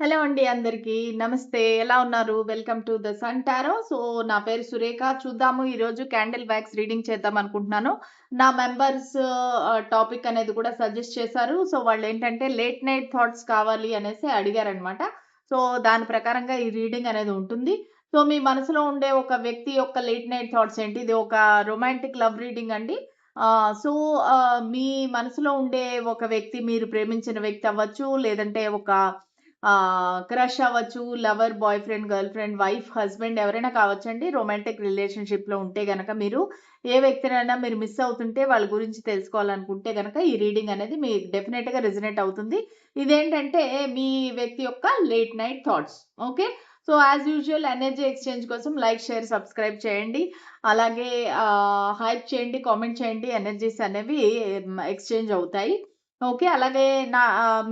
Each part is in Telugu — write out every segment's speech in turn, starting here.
హలో అండి అందరికీ. నమస్తే. ఎలా ఉన్నారు? Welcome to the sun tarot. నా పేరు సురేఖ. చూద్దాము ఈరోజు క్యాండిల్ వ్యాక్స్ రీడింగ్ చేద్దాం అనుకుంటున్నాను. నా మెంబర్స్ టాపిక్ అనేది కూడా సజెస్ట్ చేశారు. వాళ్ళేంటంటే లేట్ నైట్ థాట్స్ కావాలి అనేసి అడిగారనమాట. దాని ప్రకారంగా ఈ రీడింగ్ అనేది ఉంటుంది. మీ మనసులో ఉండే ఒక వ్యక్తి యొక్క లేట్ నైట్ థాట్స్ ఏంటి? ఇది ఒక రొమాంటిక్ లవ్ రీడింగ్ అండి. మీ మనసులో ఉండే ఒక వ్యక్తి, మీరు ప్రేమించిన వ్యక్తి అవ్వచ్చు, లేదంటే ఒక క్రష్ అవ్వచ్చు, lover, boy friend, girl friend, wife, husband ఎవరైనా కావచ్చండి. రొమాంటిక్ రిలేషన్‌షిప్‌లో ఉంటే గనక మీరు ఏ వ్యక్తినైనా మీరు మిస్ అవుతుంటే వాళ్ళ గురించి తెలుసుకోవాలనుకుంటే గనక ఈ రీడింగ్ అనేది మీకు డెఫినిట్‌గా రెజొనేట్ అవుతుంది. ఇదేంటంటే మీ వ్యక్తి యొక్క late night thoughts. Okay. As usual energy exchange కోసం లైక్, షేర్, సబ్స్క్రైబ్ చేయండి. అలాగే హైప్ చేయండి, కామెంట్ చేయండి. ఎనర్జీస్ అనేవి ఎక్స్‌చేంజ్ అవుతాయి. ఓకే. అలాగే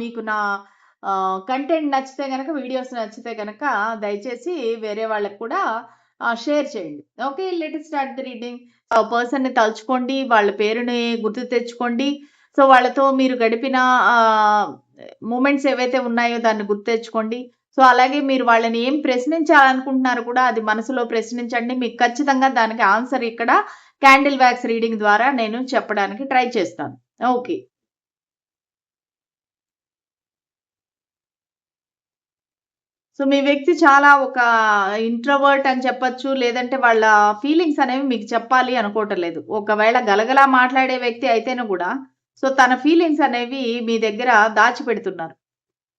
మీకు నా కంటెంట్ నచ్చితే గనక, వీడియోస్ నచ్చితే గనక దయచేసి వేరే వాళ్ళకి కూడా షేర్ చేయండి. Okay. Let start the reading. పర్సన్‌ని తలుచుకోండి. వాళ్ళ పేరుని గుర్తు తెచ్చుకోండి. వాళ్ళతో మీరు గడిపిన మూమెంట్స్ ఏవైతే ఉన్నాయో దాన్ని గుర్తు తెచ్చుకోండి. అలాగే మీరు వాళ్ళని ఏం ప్రశ్నించాలనుకుంటున్నారో కూడా అది మనసులో ప్రశ్నించండి. మీకు ఖచ్చితంగా దానికి ఆన్సర్ ఇక్కడ క్యాండిల్ వ్యాక్స్ రీడింగ్ ద్వారా నేను చెప్పడానికి ట్రై చేస్తాను. ఓకే. మీ వ్యక్తి చాలా ఒక ఇంట్రోవర్ట్ అని చెప్పొచ్చు. లేదంటే వాళ్ళ ఫీలింగ్స్ అనేవి మీకు చెప్పాలి అనుకోవటం లేదు. ఒకవేళ గలగలా మాట్లాడే వ్యక్తి అయితేను గూడా, తన ఫీలింగ్స్ అనేవి మీ దగ్గర దాచిపెడుతున్నారు.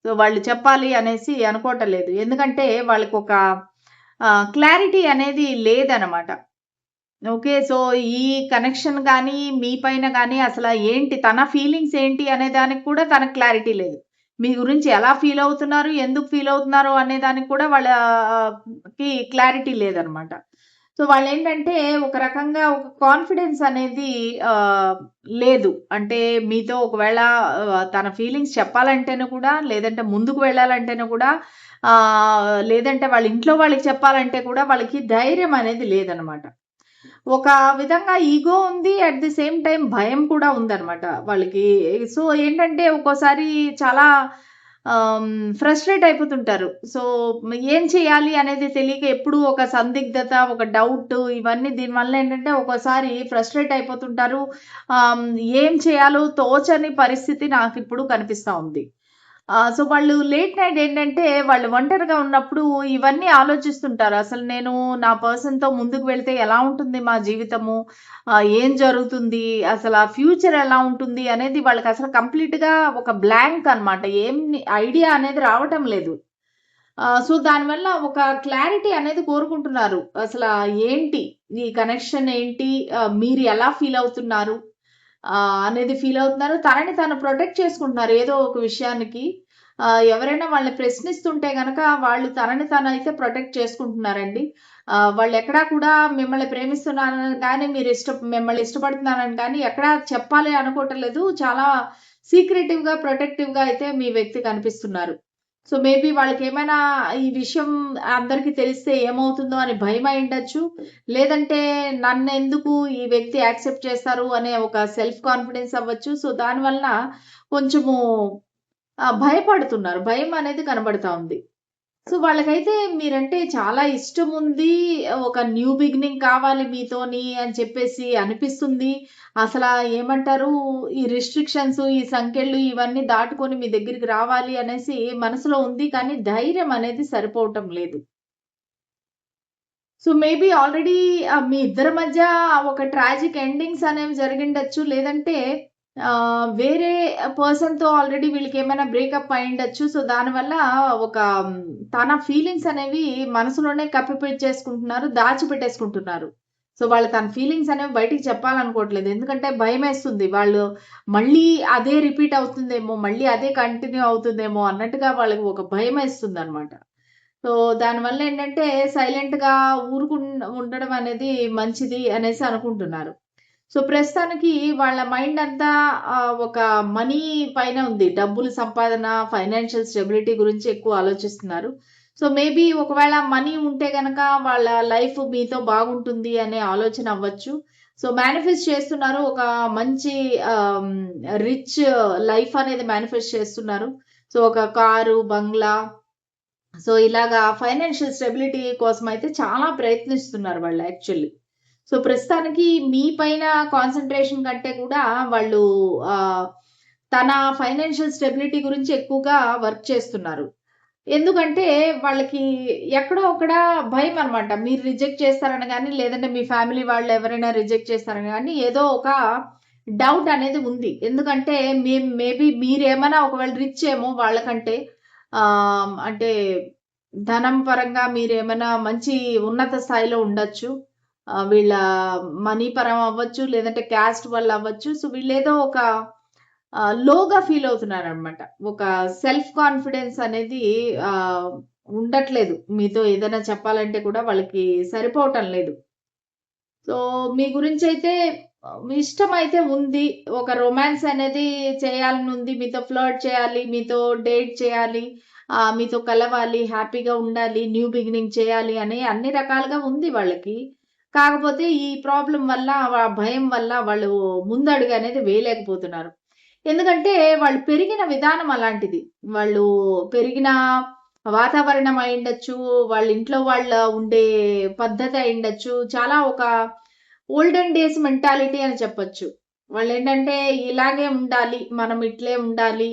వాళ్ళు చెప్పాలి అనేసి అనుకోవటం లేదు. ఎందుకంటే వాళ్ళకొక క్లారిటీ అనేది లేదనమాట. ఓకే. ఈ కనెక్షన్ గానీ, మీ పైన గానీ అసల ఏంటి, తన ఫీలింగ్స్ ఏంటి అనే దానికి కూడా తనకు క్లారిటీ లేదు. మీ గురించి ఎలా ఫీల్ అవుతున్నారు, ఎందుకు ఫీల్ అవుతున్నారు అనే దానికి కూడా కి క్లారిటీ లేదనమాట. వాళ్ళేంటంటే ఒక రకంగా ఒక కాన్ఫిడెన్స్ అనేది లేదు. అంటే మీతో ఒకవేళ తన ఫీలింగ్స్ చెప్పాలంటేను కూడా, లేదంటే ముందుకు వెళ్ళాలంటేను కూడా, లేదంటే వాళ్ళ ఇంట్లో వాళ్ళకి చెప్పాలంటే కూడా వాళ్ళకి ధైర్యం అనేది లేదనమాట. ఒక విధంగా ఈగో ఉంది. అట్ ది సేమ్ టైమ్ భయం కూడా ఉందనమాట వాళ్ళకి. ఏంటంటే ఒక్కోసారి చాలా ఫ్రస్ట్రేట్ అయిపోతుంటారు. ఏం చేయాలి అనేది తెలియక ఎప్పుడూ ఒక సందిగ్ధత, ఒక డౌట్ ఇవన్నీ దీనివల్ల ఏంటంటే ఒక్కోసారి ఫ్రస్ట్రేట్ అయిపోతుంటారు. ఆహ్, ఏం చేయాలో తోచని పరిస్థితి నాకిప్పుడు కనిపిస్తా ఉంది. వాళ్ళు లేట్ నైట్ ఏంటంటే, వాళ్ళు ఒంటరిగా ఉన్నప్పుడు ఇవన్నీ ఆలోచిస్తుంటారు. అసలు నేను నా పర్సన్‌తో ముందుకు వెళ్తే ఎలా ఉంటుంది మా జీవితము? ఏం జరుగుతుంది? అసల ఫ్యూచర్ ఎలా ఉంటుంది? అనేది వాళ్ళకసలు కంప్లీట్‌గా ఒక బ్లాంక్ అనమాట. ఐడియా అనేది రావటం లేదు. దానివల్ల ఒక క్లారిటీ అనేది కోరుకుంటున్నారు. ఏంటి? ఈ కనెక్షన్ ఏంటి? మీరు ఎలా ఫీల్ అవుతున్నారు? అనేది ఫీల్ అవుతున్నారు. తనని తాను ప్రొటెక్ట్ చేసుకుంటున్నారు ఏదో ఒక విషయానికి. ఎవరైనా వాళ్ళని ప్రశ్నిస్తుంటే గనక వాళ్ళు తనని తానైతే ప్రొటెక్ట్ చేసుకుంటున్నారండి. వాళ్ళెక్కడా కూడా మిమ్మల్ని ప్రేమిస్తున్నానని గాని, మిమ్మల్ని ఇష్టపడుతున్నానని గాని ఎక్కడా చెప్పాలి అనుకోవటం లేదు. చాలా సీక్రెటివ్‌గా, ప్రొటెక్టివ్‌గా అయితే మీ వ్యక్తి కనిపిస్తున్నారు. మేబీ వాళ్ళకేమైనా ఈ విషయం అందరికి తెలిస్తే ఏమవుతుందో అని భయమైయుండొచ్చు. లేదంటే నన్నెందుకు ఈ వ్యక్తి యాక్సెప్ట్ చేస్తారు అనే ఒక సెల్ఫ్ కాన్ఫిడెన్స్ అవ్వచ్చు. దానివలన కొంచెము భయపడుతున్నారు. భయం అనేది కనబడతా ఉంది. వాళ్ళకైతే మీరంటే చాలా ఇష్టముంది. ఒక న్యూ బిగినింగ్ కావాలి మీతోని అని చెప్పేసి అనిపిస్తుంది. ఏమంటారు, ఈ రిస్ట్రిక్షన్స్, ఈ సంకెళ్ళు ఇవన్నీ దాటుకొని మీ దగ్గరికి రావాలి అనేసి మనసులో ఉంది. కానీ ధైర్యం అనేది సరిపోవటం లేదు. మేబీ ఆల్రెడీ మీ ఇద్దరి మధ్య ఒక ట్రాజిక్ ఎండింగ్స్ అనేవి జరిగిండొచ్చు. లేదంటే వేరే పర్సన్‌తో ఆల్రెడీ వీళ్ళకేమైనా బ్రేకప్ అయ్యుండొచ్చు. దానివల్ల ఒక తన ఫీలింగ్స్ అనేవి మనసులోనే కప్పిపుచ్చేసుకుంటున్నారు. దాచిపెట్టేసుకుంటున్నారు. వాళ్ళు తన ఫీలింగ్స్ అనేవి బయటికి చెప్పాలనుకోవట్లేదు. ఎందుకంటే భయమేస్తుంది. వాళ్ళు మళ్ళీ అదే రిపీట్ అవుతుందేమో, మళ్ళీ అదే కంటిన్యూ అవుతుందేమో అన్నట్టుగా వాళ్ళకి ఒక భయమేస్తుందనమాట. దానివల్ల ఏంటంటే సైలెంట్‌గా ఉండడం అనేది మంచిది అనేసి అనుకుంటున్నారు. ప్రస్తుతానికి వాళ్ళ మైండ్ అంతా ఒక మనీ పైన ఉంది. డబ్బులు సంపాదన, ఫైనాన్షియల్ స్టెబిలిటీ గురించి ఎక్కువ ఆలోచిస్తున్నారు. మేబీ ఒకవేళ మనీ ఉంటే గనక వాళ్ళ లైఫ్ మీతో బాగుంటుంది అనే ఆలోచన అవ్వచ్చు. మేనిఫెస్ట్ చేస్తున్నారు. ఒక మంచి రిచ్ లైఫ్ అనేది మేనిఫెస్ట్ చేస్తున్నారు. ఒక కారు, బంగ్లా, సో ఇలాగా ఫైనాన్షియల్ స్టెబిలిటీ కోసం అయితే చాలా ప్రయత్నిస్తున్నారు వాళ్ళు యాక్చువల్లీ. సో ప్రస్తుతానికి మీ పైన కాన్సంట్రేషన్ కంటే కూడా వాళ్ళు తన ఫైనాన్షియల్ స్టెబిలిటీ గురించి ఎక్కువగా వర్క్ చేస్తున్నారు. ఎందుకంటే వాళ్ళకి ఎక్కడో అక్కడ భయం అనమాట. మీరు రిజెక్ట్ చేస్తారని గాని, లేదంటే మీ ఫ్యామిలీ వాళ్ళు ఎవరైనా రిజెక్ట్ చేస్తారని గాని, ఏదో ఒక డౌట్ అనేది ఉంది. ఎందుకంటే మేబీ మీరేమైనా ఒకవేళ రిచ్ ఏమో వాళ్ళకంటే. అంటే ధనం పరంగా మీరేమైనా మంచి ఉన్నత స్థాయిలో ఉండొచ్చు. వీళ్ళ మనీ పరం అవ్వచ్చు, లేదంటే క్యాస్ట్ వల్ల అవ్వచ్చు. సో వీళ్ళేదో ఒక లోగా ఫీల్ అవుతున్నారనమాట. ఒక సెల్ఫ్ కాన్ఫిడెన్స్ అనేది ఉండట్లేదు. మీతో ఏదైనా చెప్పాలంటే కూడా వాళ్ళకి సరిపోవటం లేదు. సో మీ గురించైతే మీ ఇష్టమైతే ఉంది. ఒక రొమాన్స్ అనేది చేయాలనుంది. మీతో ఫ్లర్ట్ చేయాలి, మీతో డేట్ చేయాలి, మీతో కలవాలి, హ్యాపీగా ఉండాలి, న్యూ బిగినింగ్ చేయాలి అని అన్ని రకాలుగా ఉంది వాళ్ళకి. కాకపోతే ఈ ప్రాబ్లమ్ వల్ల, భయం వల్ల వాళ్ళు ముందడుగు అనేది వేయలేకపోతున్నారు. ఎందుకంటే వాళ్ళు పెరిగిన విధానం అలాంటిది. వాళ్ళు పెరిగిన వాతావరణం అయ్యుండొచ్చు, వాళ్ళ ఇంట్లో వాళ్ళ ఉండే పద్ధతి అయ్యుండొచ్చు. చాలా ఒక ఓల్డెన్ డేస్ మెంటాలిటీ అని చెప్పొచ్చు. వాళ్ళేంటంటే ఇలాగే ఉండాలి, మనం ఇట్లే ఉండాలి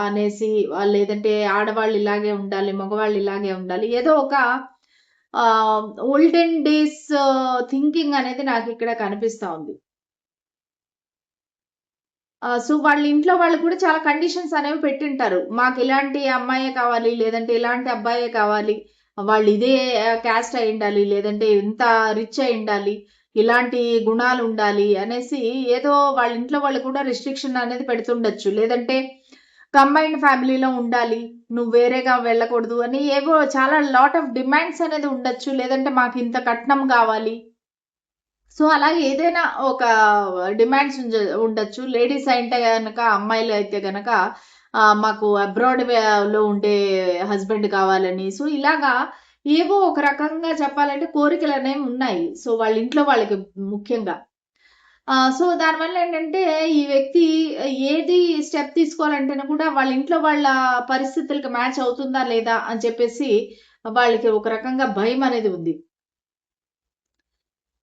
అనేసి, లేదంటే ఆడవాళ్ళు ఇలాగే ఉండాలి, మగవాళ్ళు ఇలాగే ఉండాలి. ఏదో ఒక ఓల్డెన్ డేస్ థింకింగ్ అనేది నాకిక్కడ కనిపిస్తా ఉంది. సో వాళ్ళ ఇంట్లో వాళ్ళు కూడా చాలా కండిషన్స్ అనేవి పెట్టింటారు. మాకు ఇలాంటి అమ్మాయే కావాలి, లేదంటే ఇలాంటి అబ్బాయే కావాలి. వాళ్ళు ఇదే క్యాస్ట్ అయ్యుండాలి, లేదంటే ఇంత రిచ్ అయ్యుండాలి, ఇలాంటి గుణాలు ఉండాలి అనేసి ఏదో వాళ్ళ ఇంట్లో వాళ్ళు కూడా రిస్ట్రిక్షన్ అనేది పెడుతుండొచ్చు. లేదంటే కంబైన్డ్ ఫ్యామిలీలో ఉండాలి, నువ్వు వేరేగా వెళ్ళకూడదు అని ఏవో చాలా లాట్ ఆఫ్ డిమాండ్స్ అనేది ఉండొచ్చు. లేదంటే మాకు ఇంత కట్నం కావాలి. సో, అలాగే ఏదైనా ఒక డిమాండ్స్ ఉండొచ్చు. లేడీస్ అంటే గనక, అమ్మాయిలు అయితే గనక మాకు అబ్రాడ్ లో ఉండే హస్బెండ్ కావాలని. సో, ఇలాగా ఏవో ఒక రకంగా చెప్పాలంటే కోరికలనేవి ఉన్నాయి. సో, వాళ్ళ ఇంట్లో వాళ్ళకి ముఖ్యంగా. సో, దానివల్ల ఏంటంటే ఈ వ్యక్తి ఏది స్టెప్ తీసుకోవాలంటేనే కూడా వాళ్ళ ఇంట్లో వాళ్ళ పరిస్థితులకి మ్యాచ్ అవుతుందా లేదా అని చెప్పేసి వాళ్ళకి ఒక రకంగా భయం అనేది ఉంది.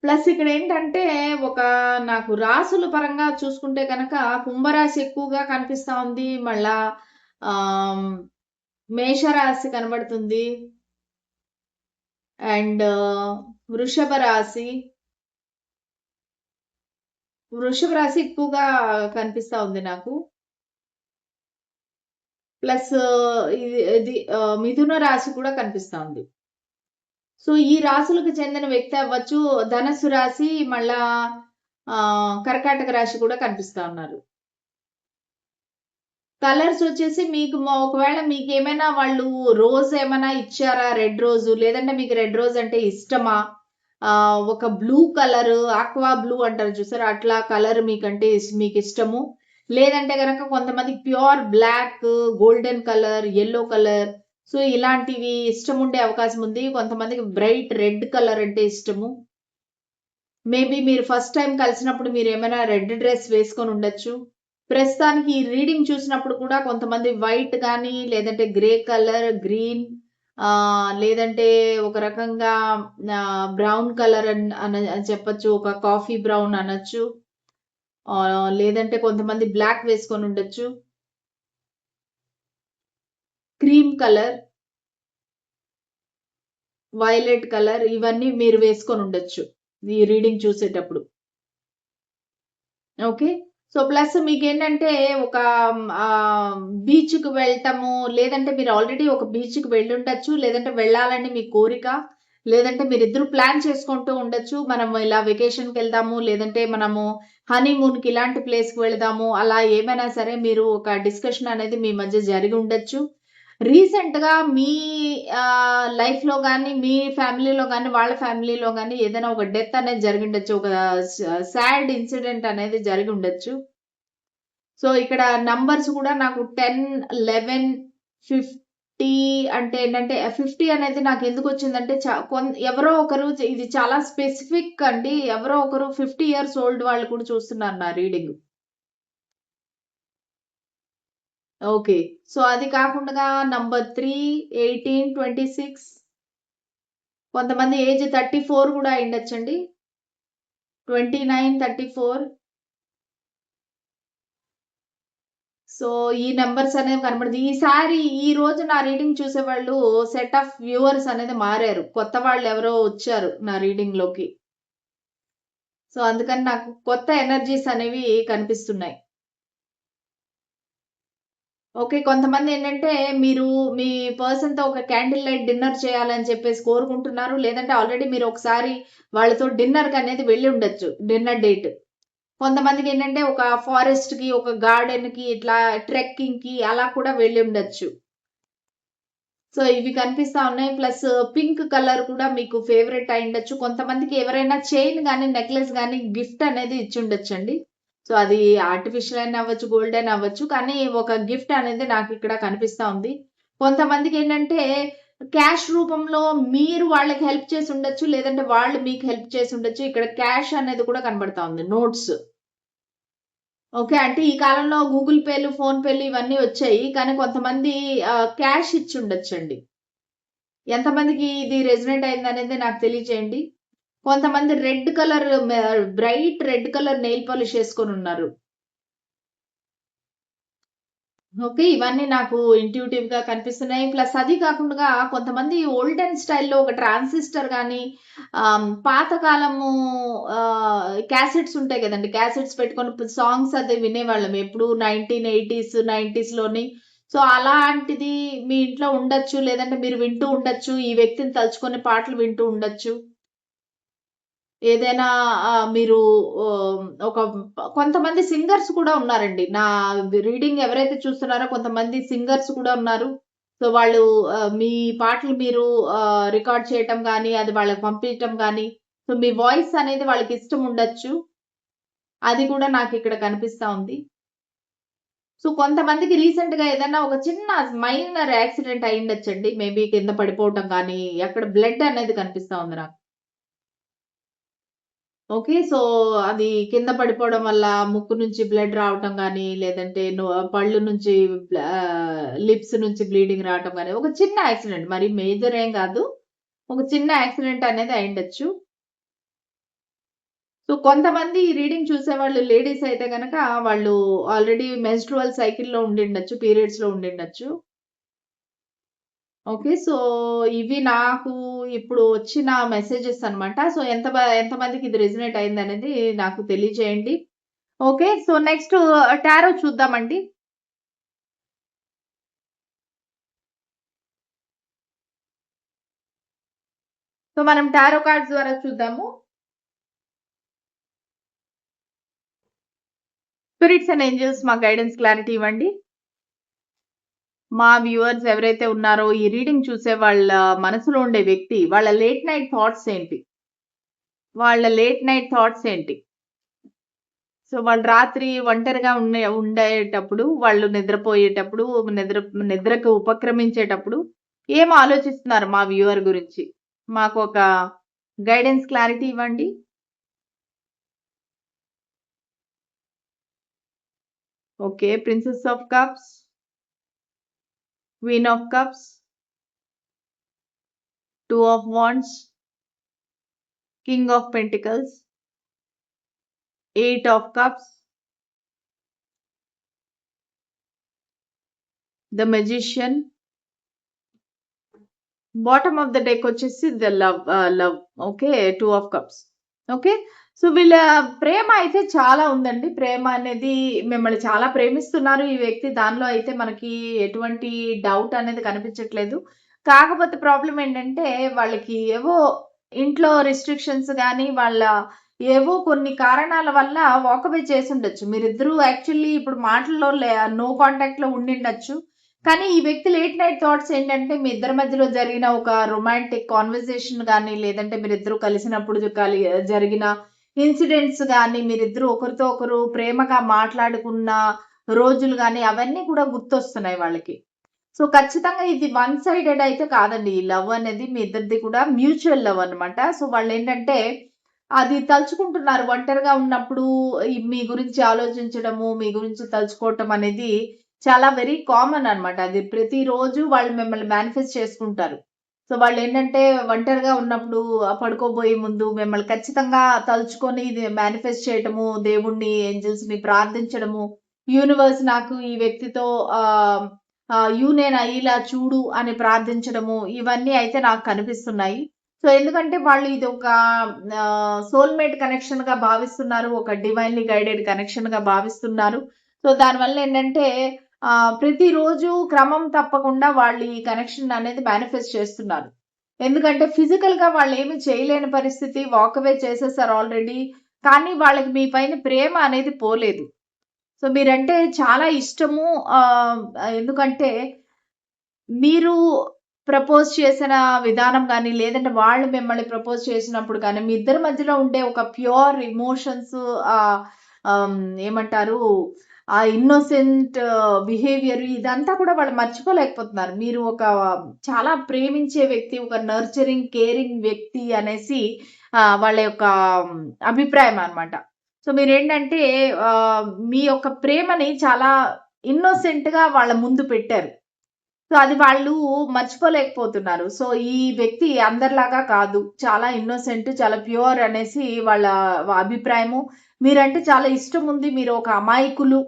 ప్లస్ ఇక్కడేంటంటే, ఒక నాకు రాసుల పరంగా చూసుకుంటే గనక కుంభరాశి ఎక్కువగా కనిపిస్తా ఉంది. మళ్ళా ఆహ్, మేషరాశి కనబడుతుంది. అండ్ వృషభ రాశి. వృషభ రాశి ఎక్కువగా కనిపిస్తా ఉంది నాకు. ప్లస్ ఇది మిథున రాశి కూడా కనిపిస్తా ఉంది. సో, ఈ రాశులకు చెందిన వ్యక్తి అవ్వచ్చు. ధనస్సు రాశి, మళ్ళా కర్కాటక రాశి కూడా కనిపిస్తా ఉన్నారు. కలర్స్ వచ్చేసి మీకు ఒకవేళ మీకేమైనా వాళ్ళు రోజ్ ఏమైనా ఇచ్చారా? రెడ్ రోజు. లేదంటే మీకు రెడ్ రోజ్ అంటే ఇష్టమా? ఒక బ్లూ కలర్, ఆక్వా బ్లూ అంటారు చూసారా? అట్లా కలర్ మీకంటే మీకిష్టము. లేదంటే గనక కొంతమందికి pure black, golden colour, yellow colour, so ఇలాంటివి ఇష్టముండే అవకాశం ఉంది. కొంతమందికి బ్రైట్ రెడ్ కలర్ అంటే ఇష్టము. మేబీ మీరు ఫస్ట్ టైమ్ కలిసినప్పుడు మీరేమైనా రెడ్ డ్రెస్ వేసుకొని ఉండొచ్చు. ప్రస్తుతానికి ఈ రీడింగ్ చూసినప్పుడు కూడా కొంతమంది వైట్ గానీ, లేదంటే గ్రే కలర్, గ్రీన్, లేదంటే ఒక రకంగా బ్రౌన్ కలర్ అని చెప్పొచ్చు. ఒక కాఫీ బ్రౌన్ అనొచ్చు. లేదంటే కొంతమంది బ్లాక్ వేసుకొని ఉండొచ్చు. క్రీమ్ కలర్, వైలెట్ కలర్ ఇవన్నీ మీరు వేసుకొని ఉండొచ్చు ఈ రీడింగ్ చూసేటప్పుడు. ఓకే. సో, ప్లస్ మీకేంటంటే ఒక బీచ్‌కి వెళ్ళటము, లేదంటే మీరు ఆల్రెడీ ఒక బీచ్‌కి వెళ్ళుండొచ్చు. లేదంటే వెళ్ళాలని మీ కోరిక. లేదంటే మీరిద్దరూ ప్లాన్ చేసుకుంటూ ఉండొచ్చు. మనం ఇలా వెకేషన్‌కెళ్దాము, లేదంటే మనము హనీమూన్‌కి ఇలాంటి ప్లేస్‌కి వెళదాము. అలా ఏమైనా సరే మీరు ఒక డిస్కషన్ అనేది మీ మధ్య జరిగి ఉండొచ్చు. రీసెంట్‌గా మీ లైఫ్‌లో గాని, మీ ఫ్యామిలీలో గాని, వాళ్ళ ఫ్యామిలీలో గాని ఏదైనా ఒక డెత్ అనేది జరిగుండొచ్చు. ఒక సాడ్ ఇన్సిడెంట్ అనేది జరిగుండొచ్చు. సో, ఇక్కడ నంబర్స్ కూడా నాకు 10, 11, 50 అంటే ఏంటంటే 50 అనేది నాకెందుకొచ్చిందంటే ఎవరో ఒకరు ఇది చాలా స్పెసిఫిక్ అండి. ఎవరో ఒకరు 50 ఇయర్స్ ఓల్డ్ వాళ్ళు కూడా చూస్తున్నారు నా రీడింగ్. ఓకే. సో, అది కాకుండా నంబర్ 3, 18, 26 కొంతమంది ఏజ్ 34 కూడా అయ్యుండొచ్చండి. 29, 34 సో, ఈ నంబర్స్ అనేవి కనబడుతుంది. ఈ రోజు నా రీడింగ్ చూసేవాళ్ళు సెట్ ఆఫ్ వ్యూవర్స్ అనేది మారారు. కొత్త వాళ్ళెవరో వచ్చారు నా రీడింగ్‌లోకి. సో, అందుకని నాకు కొత్త ఎనర్జీస్ అనేవి కనిపిస్తున్నాయి. ఓకే. కొంతమందేంటంటే మీరు మీ పర్సన్‌తో ఒక క్యాండిల్ లైట్ డిన్నర్ చేయాలని చెప్పేసి కోరుకుంటున్నారు. లేదంటే ఆల్రెడీ మీరు ఒకసారి వాళ్ళతో డిన్నర్‌కనేది వెళ్లి ఉండొచ్చు. Dinner date. కొంతమందికేంటంటే ఒక ఫారెస్ట్‌కి, ఒక గార్డెన్‌కి ఇట్లా ట్రెక్కింగ్‌కి అలా కూడా వెళ్లి ఉండొచ్చు. సో, ఇవి కనిపిస్తా ఉన్నాయి. ప్లస్ పింక్ కలర్ కూడా మీకు ఫేవరెట్ అయ్యుండొచ్చు. కొంతమందికి ఎవరైనా చైన్ గాని, నెక్లెస్ గాని గిఫ్ట్ అనేది ఇచ్చుండొచ్చండి. సో, అది ఆర్టిఫిషియల్ అయినా అవ్వచ్చు, గోల్డ్ అయినా అవ్వచ్చు. కానీ ఒక గిఫ్ట్ అనేది నాకిక్కడ కనిపిస్తా ఉంది. కొంతమందికేంటంటే క్యాష్ రూపంలో మీరు వాళ్ళకి హెల్ప్ చేసుండొచ్చు. లేదంటే వాళ్ళు మీకు హెల్ప్ చేసుండొచ్చు. ఇక్కడ క్యాష్ అనేది కూడా కనబడతా ఉంది. నోట్స్. ఓకే. అంటే ఈ కాలంలో గూగుల్ పేలు, ఫోన్ పేలు ఇవన్నీ వచ్చాయి. కానీ కొంతమంది క్యాష్ ఇచ్చుండొచ్చండి. ఎంతమందికి ఇది రెజొనేట్ అయిందనేది నాకు తెలియజేయండి. కొంతమంది red colour bright red colour nail polish యేసుకొనున్నారు. ఓకే. ఇవన్నీ నాకు ఇంట్యూటివ్‌గా కనిపిస్తున్నాయి. ప్లస్ అది కాకుండా కొంతమంది ఓల్డెన్ స్టైల్‌లో ఒక ట్రాన్సిస్టర్ గాని పాతకాలము క్యాసెట్స్ ఉంటాయి గదండీ! క్యాసెట్స్ పెట్టుకొని సాంగ్స్ అది వినేవాళ్ళం. ఎప్పుడు 1980స్, 90స్‌లోని. సో, అలాంటిది మీ ఇంట్లో ఉండొచ్చు. లేదంటే మీరు వింటూ ఉండొచ్చు. ఈ వ్యక్తిని తలుచుకొని పాటలు వింటూ ఉండొచ్చు. ఏదైనా మీరు ఒక కొంతమంది సింగర్స్ కూడా ఉన్నారండి. నా రీడింగ్ ఎవరైతే చూస్తున్నారో కొంతమంది సింగర్స్ కూడా ఉన్నారు. సో, వాళ్ళు మీ పాటలు మీరు రికార్డ్ చేయటం గాని, అది వాళ్ళకి పంపించటం గాని, సో, మీ వాయిస్ అనేది వాళ్ళకిష్టం ఉండొచ్చు. అది కూడా నాకిక్కడ కనిపిస్తా ఉంది. సో, కొంతమందికి రీసెంట్‌గా ఏదన్నా ఒక చిన్న మైనర్ యాక్సిడెంట్ అయ్యుండొచ్చండి. మేబీ కింద పడిపోవటం గాని, అక్కడ బ్లడ్ అనేది కనిపిస్తా ఉంది నాకు. ఓకే. సో, అది కింద పడిపోవడం వల్ల ముక్కు నుంచి బ్లడ్ రావటం గాని, లేదంటే పళ్ళు నుంచి లిప్స్ నుంచి బ్లీడింగ్ రావటం గాని, ఒక చిన్న యాక్సిడెంట్ మరి మేజర్ ఏం గాదు. ఒక చిన్న యాక్సిడెంట్ అనేది అయ్యుండొచ్చు. సో, కొంతమంది ఈ రీడింగ్ చూసేవాళ్ళు లేడీస్ అయితే గనక వాళ్ళు ఆల్రెడీ మెన్‌స్ట్రువల్ సైకిల్‌లో ఉండిండొచ్చు. పీరియడ్స్‌లో ఉండిండొచ్చు. ఓకే. సో, ఇవి నాకు ఇప్పుడు వచ్చిన మెసేజెస్ అన్నమాట. సో, ఎంతమందికి ఇది రెసొనేట్ అయిందనేది నాకు తెలియజేయండి. ఓకే. సో, నెక్స్ట్ టారో చూద్దామండి. సో, మనం టారో కార్డ్స్ ద్వారా చూద్దాము. స్పిరిట్స్ అండ్ ఏంజెల్స్ మా గైడెన్స్ క్లారిటీ ఇవ్వండి. మా వ్యూవర్స్ ఎవరైతే ఉన్నారో ఈ రీడింగ్ చూసే వాళ్ళ మనసులో ఉండే వ్యక్తి వాళ్ళ లేట్ నైట్ థాట్స్ ఏంటి? వాళ్ళ లేట్ నైట్ థాట్స్ ఏంటి? సో, వాళ్ళు రాత్రి ఒంటరిగా ఉండేటప్పుడు, వాళ్ళు నిద్రపోయేటప్పుడు, నిద్రకు ఉపక్రమించేటప్పుడు ఏం ఆలోచిస్తున్నారు మా వ్యూవర్ గురించి? మాకొక గైడెన్స్ క్లారిటీ ఇవ్వండి. Okay. Princess of cups, queen of cups, 2 of wands, king of pentacles, 8 of cups, the magician, bottom of the deck వచ్చేసి the love. Okay. 2 of cups. Okay. So, వీళ్ళ ప్రేమ అయితే చాలా ఉందండి. ప్రేమ అనేది మిమ్మల్ని చాలా ప్రేమిస్తున్నారు ఈ వ్యక్తి. దానిలో అయితే మనకి ఎటువంటి డౌట్ అనేది కనిపించట్లేదు. కాకపోతే ప్రాబ్లమ్ ఏంటంటే, వాళ్ళకి ఏవో ఇంట్లో రిస్ట్రిక్షన్స్ గాని, వాళ్ళ ఏవో కొన్ని కారణాల వల్ల వాకవే చేసుండొచ్చు. మీరిద్దరూ యాక్చువల్లీ ఇప్పుడు మాటల్లో నో కాంటాక్ట్‌లో ఉండిండొచ్చు. కానీ ఈ వ్యక్తి లేట్ నైట్ థాట్స్ ఏంటంటే, మీ ఇద్దరి మధ్యలో జరిగిన ఒక రొమాంటిక్ కాన్వర్జేషన్ గాని, లేదంటే మీరిద్దరూ కలిసినప్పుడు జరిగిన ఇన్సిడెంట్స్ గాని, మీరిద్దరూ ఒకరితో ఒకరు ప్రేమగా మాట్లాడుకున్న రోజులు గాని, అవన్నీ కూడా గుర్తొస్తున్నాయి వాళ్ళకి. సో, ఖచ్చితంగా ఇది వన్ సైడెడ్ అయితే కాదండి. ఈ లవ్ అనేది మీ ఇద్దరిది కూడా మ్యూచువల్ లవ్ అన్నమాట. సో, వాళ్ళేంటంటే అది తలుచుకుంటున్నారు. ఒంటరిగా ఉన్నప్పుడు మీ గురించి ఆలోచించడము, మీ గురించి తలుచుకోవటం అనేది చాలా వెరీ కామన్ అన్నమాట. అది ప్రతిరోజు వాళ్ళు మిమ్మల్ని మేనిఫెస్ట్ చేసుకుంటారు. సో, వాళ్ళేంటంటే ఒంటరిగా ఉన్నప్పుడు పడుకోబోయే ముందు మిమ్మల్ని ఖచ్చితంగా తలుచుకొని ఇది మేనిఫెస్ట్ చేయటము, దేవుడిని, ఏంజెల్స్‌ని ప్రార్థించడము, యూనివర్స్ నాకు ఈ వ్యక్తితో ఆహ్, యూనియన్ అయ్యేలా చూడు అని ప్రార్థించడము, ఇవన్నీ అయితే నాకు కనిపిస్తున్నాయి. సో, ఎందుకంటే వాళ్ళు ఇదొక సోల్‌మేట్ కనెక్షన్‌గా భావిస్తున్నారు. ఒక డివైన్‌లీ గైడెడ్ కనెక్షన్‌గా భావిస్తున్నారు. సో, దానివల్ల ఏంటంటే ప్రతిరోజు క్రమం తప్పకుండా వాళ్ళు ఈ కనెక్షన్ అనేది మేనిఫెస్ట్ చేస్తున్నారు. ఎందుకంటే ఫిజికల్‌గా వాళ్ళేమి చేయలేని పరిస్థితి. వాక్ అవే చేసేసారు ఆల్రెడీ. కానీ వాళ్ళకి మీ పైన ప్రేమ అనేది పోలేదు. సో, మీరంటే చాలా ఇష్టము. ఎందుకంటే మీరు ప్రపోజ్ చేసిన విధానం గాని, లేదంటే వాళ్ళు మిమ్మల్ని ప్రపోజ్ చేసినప్పుడు కానీ, మీ ఇద్దరి మధ్యలో ఉండే ఒక ప్యూర్ ఎమోషన్స్ ఆహ్, ఆహ్, ఏమంటారు? ఆ ఇన్నోసెంట్ బిహేవియర్ ఇదంతా కూడా వాళ్ళు మర్చిపోలేకపోతున్నారు. మీరు ఒక చాలా ప్రేమించే వ్యక్తి, ఒక నర్చరింగ్, కేరింగ్ వ్యక్తి అనేసి వాళ్ళ యొక్క అభిప్రాయం అన్నమాట. సో, మీరేంటంటే మీ యొక్క ప్రేమని చాలా ఇన్నోసెంట్‌గా వాళ్ళ ముందు పెట్టారు. సో, అది వాళ్ళు మర్చిపోలేకపోతున్నారు. సో, ఈ వ్యక్తి అందరిలాగా కాదు. చాలా ఇన్నోసెంట్, చాలా ప్యూర్ అనేసి వాళ్ళ అభిప్రాయము. మీరంటే చాలా ఇష్టముంది. మీరు ఒక అమాయకులు.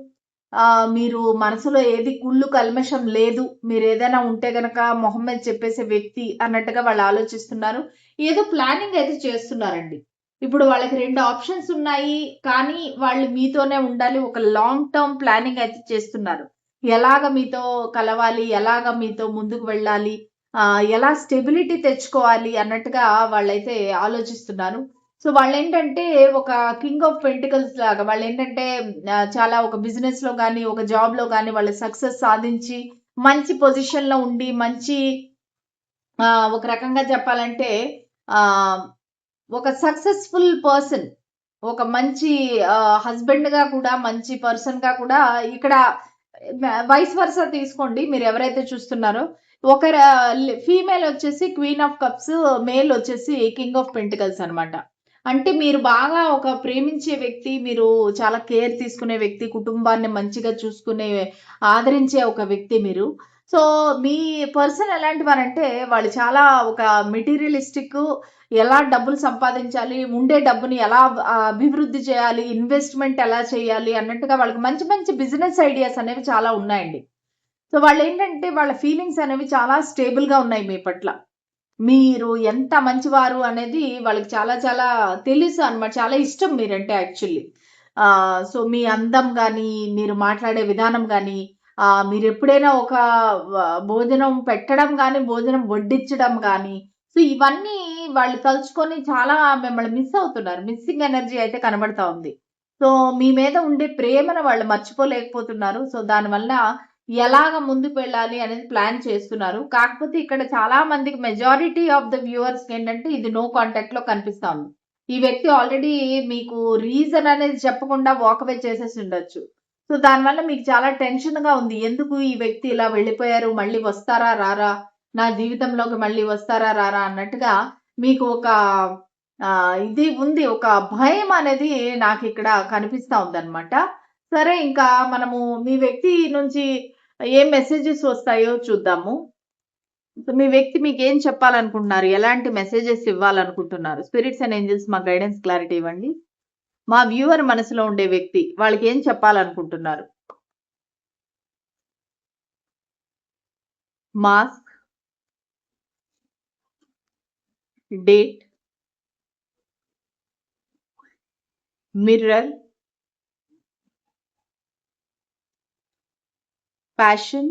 మీరు మనసులో ఏది కుళ్ళు, కల్మషం లేదు. మీరేదైనా ఉంటే గనక మొహం మీద చెప్పేసే వ్యక్తి అన్నట్టుగా వాళ్ళు ఆలోచిస్తున్నారు. ఏదో ప్లానింగ్ అయితే చేస్తున్నారండి. ఇప్పుడు వాళ్ళకి 2 ఆప్షన్స్ ఉన్నాయి. కానీ వాళ్ళు మీతోనే ఉండాలి. ఒక లాంగ్ టర్మ్ ప్లానింగ్ అయితే చేస్తున్నారు. ఎలాగ మీతో కలవాలి? ఎలాగ మీతో ముందుకు వెళ్ళాలి? ఎలా స్టెబిలిటీ తెచ్చుకోవాలి అన్నట్టుగా వాళ్ళైతే ఆలోచిస్తున్నారు. సో, వాళ్ళేంటంటే ఒక కింగ్ ఆఫ్ పెంటికల్స్ లాగా వాళ్ళేంటంటే చాలా ఒక బిజినెస్‌లో గాని, ఒక జాబ్‌లో గాని వాళ్ళు సక్సెస్ సాధించి, మంచి పొజిషన్‌లో ఉండి, మంచి ఒక రకంగా చెప్పాలంటే ఆహ్, ఒక సక్సెస్‌ఫుల్ పర్సన్. ఒక మంచి హస్బెండ్‌గా కూడా, మంచి పర్సన్‌గా కూడా ఇక్కడ వైస్ వర్సా తీసుకోండి. మీరెవరైతే చూస్తున్నారో. ఒకర ఫీమేల్ వచ్చేసి క్వీన్ ఆఫ్ కప్స్, మేల్ వచ్చేసి కింగ్ ఆఫ్ పెంటికల్స్ అన్నమాట. అంటే మీరు బాగా ఒక ప్రేమించే వ్యక్తి, మీరు చాలా కేర్ తీసుకునే వ్యక్తి, కుటుంబాన్ని మంచిగా చూసుకునే, ఆదరించే ఒక వ్యక్తి మీరు. సో, మీ పర్సన్ ఎలాంటి వారంటే, వాళ్ళు చాలా ఒక మెటీరియలిస్టిక్, ఎలా డబ్బులు సంపాదించాలి, ఉండే డబ్బుని ఎలా అభివృద్ధి చేయాలి, ఇన్వెస్ట్‌మెంట్ ఎలా చేయాలి అన్నట్టుగా వాళ్ళకి మంచి మంచి బిజినెస్ ఐడియాస్ అనేవి చాలా ఉన్నాయండి. సో, వాళ్ళేంటంటే వాళ్ళ ఫీలింగ్స్ అనేవి చాలా స్టేబుల్‌గా ఉన్నాయి మీ పట్ల. మీరు ఎంత మంచివారు అనేది వాళ్ళకి చాలా చాలా తెలుసు అన్నమాట. చాలా ఇష్టం మీరంటే యాక్చువల్లీ. సో, మీ అందం గాని, మీరు మాట్లాడే విధానం గాని, మీరెప్పుడైనా ఒక భోజనం పెట్టడం గాని, భోజనం వడ్డించడం గాని, సో, ఇవన్నీ వాళ్ళు తలుచుకొని చాలా మిమ్మల్ని మిస్ అవుతున్నారు. మిస్సింగ్ ఎనర్జీ అయితే కనబడతా ఉంది. సో, మీ మీద ఉండే ప్రేమను వాళ్ళు మర్చిపోలేకపోతున్నారు. సో, దానివల్ల ఎలాగ ముందుకు వెళ్ళాలి అనేది ప్లాన్ చేస్తున్నారు. కాకపోతే ఇక్కడ చాలా మందికి మెజారిటీ ఆఫ్ ద వ్యూవర్స్‌కేంటంటే ఇది నో కాంటాక్ట్‌లో కనిపిస్తా ఉంది. ఈ వ్యక్తి ఆల్రెడీ మీకు రీజన్ అనేది చెప్పకుండా వాక్ అవే చేసేసుండొచ్చు. సో, దానివల్ల మీకు చాలా టెన్షన్‌గా ఉంది. ఎందుకు ఈ వ్యక్తి ఇలా వెళ్ళిపోయారు? మళ్ళీ వస్తారా? రారా? నా జీవితంలోకి మళ్ళీ వస్తారా? రారా? అన్నట్టుగా మీకు ఒక ఇది ఉంది. ఒక భయం అనేది నాకిక్కడ కనిపిస్తా ఉందన్నమాట. సరే ఇంకా మనము మీ వ్యక్తి నుంచి ఏం మెసేజెస్ వస్తాయో చూద్దాము. సో, మీ వ్యక్తి మీకేం చెప్పాలనుకుంటున్నారు? ఎలాంటి మెసేజెస్ ఇవ్వాలనుకుంటున్నారు? స్పిరిట్స్ అండ్ ఏంజెల్స్ మాకు గైడెన్స్, క్లారిటీ ఇవ్వండి. మా వ్యూవర్ మనసులో ఉండే వ్యక్తి వాళ్ళకేం చెప్పాలనుకుంటున్నారు? Mask, date, mirror, passion,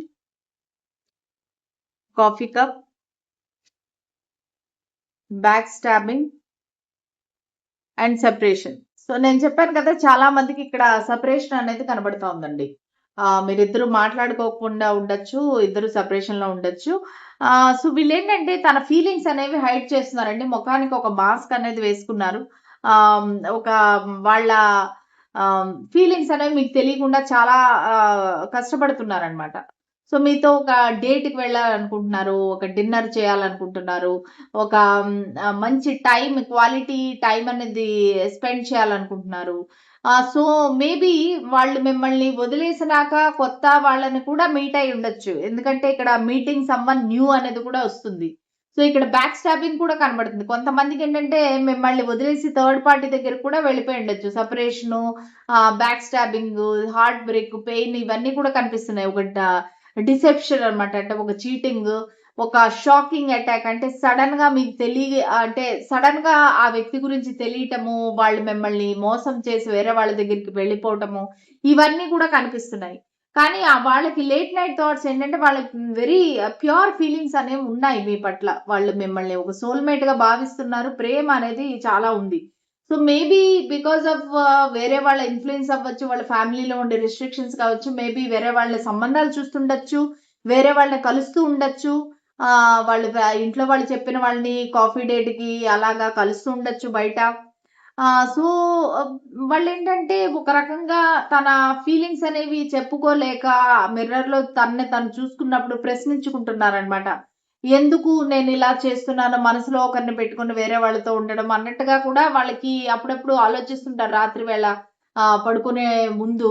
coffee cup, back stabbing and separation. So, నేను చెప్పాను కదా! చాలా మందికి ఇక్కడ సెపరేషన్ అనేది కనబడతా ఉందండి. మీరిద్దరు మాట్లాడుకోకుండా ఉండొచ్చు. ఇద్దరు సెపరేషన్‌లో ఉండొచ్చు. సో, వీళ్ళేంటంటే తన ఫీలింగ్స్ అనేవి హైడ్ చేస్తున్నారండి. మొఖానికి ఒక మాస్క్ అనేది వేసుకున్నారు. ఒక వాళ్ళ ఫీలింగ్స్ అనేవి మీకు తెలియకుండా చాలా కష్టపడుతున్నారనమాట. సో మీతో ఒక డేట్‌కి వెళ్ళాలనుకుంటున్నారు. ఒక డిన్నర్ చేయాలనుకుంటున్నారు. ఒక మంచి క్వాలిటీ టైమ్ అనేది స్పెండ్ చేయాలనుకుంటున్నారు. సో మేబీ వాళ్ళు మిమ్మల్ని వదిలేసినాక కొత్త వాళ్ళని కూడా మీట్ అయ్యి ఉండొచ్చు. ఎందుకంటే ఇక్కడ మీటింగ్ సమ్‌వన్ న్యూ అనేది కూడా వస్తుంది. సో ఇక్కడ బ్యాక్ స్టాబింగ్ కూడా కనబడుతుంది. కొంతమందికేంటంటే మిమ్మల్ని వదిలేసి థర్డ్ పార్టీ దగ్గరికి కూడా వెళ్ళిపోయి ఉండొచ్చు. Separation, back stabbing, heart break, pain ఇవన్నీ కూడా కనిపిస్తున్నాయి. డిసెప్షన్ అన్నమాట. అంటే ఒక చీటింగు, ఒక షాకింగ్ అటాక్ అంటే సడెన్‌గా మీకు అంటే సడెన్‌గా ఆ వ్యక్తి గురించి తెలియటము, వాళ్ళు మిమ్మల్ని మోసం చేసి వేరే వాళ్ళ దగ్గరికి వెళ్ళిపోవటము, ఇవన్నీ కూడా కనిపిస్తున్నాయి. కానీ వాళ్ళకి లేట్ నైట్ థాట్స్ ఏంటంటే వాళ్ళకి వెరీ ప్యూర్ ఫీలింగ్స్ అనేవి ఉన్నాయి మీ పట్ల. వాళ్ళు మిమ్మల్ని ఒక సోల్‌మేట్‌గా భావిస్తున్నారు. ప్రేమ అనేది చాలా ఉంది. సో మేబీ బికాస్ ఆఫ్ వేరే వాళ్ళ ఇన్‌ఫ్లూయెన్స్ అవ్వచ్చు. వాళ్ళ ఫ్యామిలీలో ఉండే రిస్ట్రిక్షన్స్ కావచ్చు. మేబీ వేరే వాళ్ళ సంబంధాలు చూస్తుండొచ్చు. వేరే వాళ్ళని కలుస్తూ ఉండొచ్చు. వాళ్ళు ఇంట్లో వాళ్ళు చెప్పిన వాళ్ళని కాఫీ డేట్‌కి అలాగా కలుస్తూ ఉండొచ్చు బయట. సో, ఆహ్, వాళ్ళేంటంటే ఒక రకంగా తన ఫీలింగ్స్ అనేవి చెప్పుకోలేక మిర్రర్‌లో తనని తను చూసుకున్నప్పుడు ప్రశ్నించుకుంటున్నారనమాట. ఎందుకు నేనిలా చేస్తున్నాను, మనసులో ఒకరిని పెట్టుకొని వేరే వాళ్ళతో ఉండడం అన్నట్టుగా కూడా వాళ్ళకి అప్పుడప్పుడు ఆలోచిస్తుంటారు రాత్రి వేళ పడుకునే ముందు.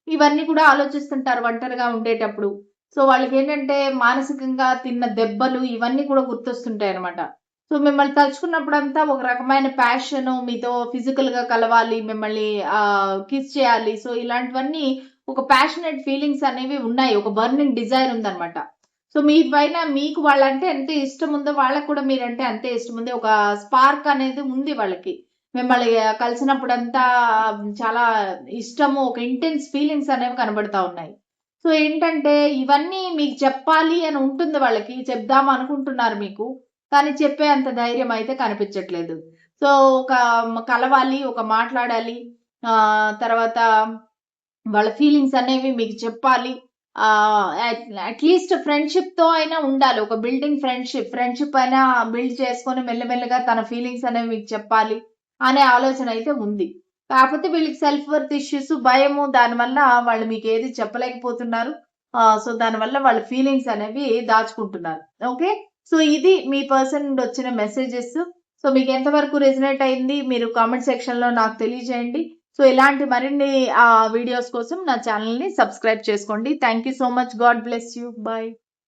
ఇవన్నీ కూడా ఆలోచిస్తుంటారు ఒంటరిగా ఉండేటప్పుడు. సో, వాళ్ళకేంటంటే మానసికంగా తిన్న దెబ్బలు ఇవన్నీ కూడా గుర్తొస్తుంటాయనమాట. సో, మిమ్మల్ని తలుచుకున్నప్పుడంతా ఒక రకమైన ప్యాషను, మీతో ఫిజికల్‌గా కలవాలి, మిమ్మల్ని కిస్ చేయాలి. సో, ఇలాంటివన్నీ ఒక ప్యాషనేట్ ఫీలింగ్స్ అనేవి ఉన్నాయి. ఒక బర్నింగ్ డిజైర్ ఉందన్నమాట. సో, మీ పైన మీకు వాళ్ళంటే ఎంత ఇష్టముందో, వాళ్ళకి కూడా మీరంటే అంతే ఇష్టముంది. ఒక స్పార్క్ అనేది ఉంది వాళ్ళకి. మిమ్మల్ని కలిసినప్పుడంతా చాలా ఇష్టము, ఒక ఇంటెన్స్ ఫీలింగ్స్ అనేవి కనబడతా ఉన్నాయి. సో, ఏంటంటే ఇవన్నీ మీకు చెప్పాలి అని ఉంటుంది వాళ్ళకి. చెప్దాం అనుకుంటున్నారు మీకు. కానీ చెప్పే అంత ధైర్యం అయితే కనిపించట్లేదు. సో, ఒక కలవాలి, ఒక మాట్లాడాలి. తర్వాత వాళ్ళ ఫీలింగ్స్ అనేవి మీకు చెప్పాలి. అట్‌లీస్ట్ ఫ్రెండ్‌షిప్‌తో అయినా ఉండాలి. ఒక బిల్డింగ్ ఫ్రెండ్‌షిప్ అయినా బిల్డ్ చేసుకొని మెల్లమెల్లగా తన ఫీలింగ్స్ అనేవి మీకు చెప్పాలి అనే ఆలోచన అయితే ఉంది. కాకపోతే వీళ్ళకి సెల్ఫ్ వర్త్ ఇష్యూస్, భయము దానివల్ల వాళ్ళు మీకేది చెప్పలేకపోతున్నారు. సో, దానివల్ల వాళ్ళ ఫీలింగ్స్ అనేవి దాచుకుంటున్నారు. ఓకే. సో, ఇది మీ పర్సన్ నుండి వచ్చిన మెసేజెస్. సో, మీకు ఎంతవరకు రెజొనేట్ అయింది మీరు కామెంట్ సెక్షన్‌లో నాకు తెలియజేయండి. సో, ఇలాంటి మరిన్ని వీడియోస్ కోసం నా ఛానెల్‌ని సబ్స్క్రైబ్ చేసుకోండి. Thank you so much. God bless you. By.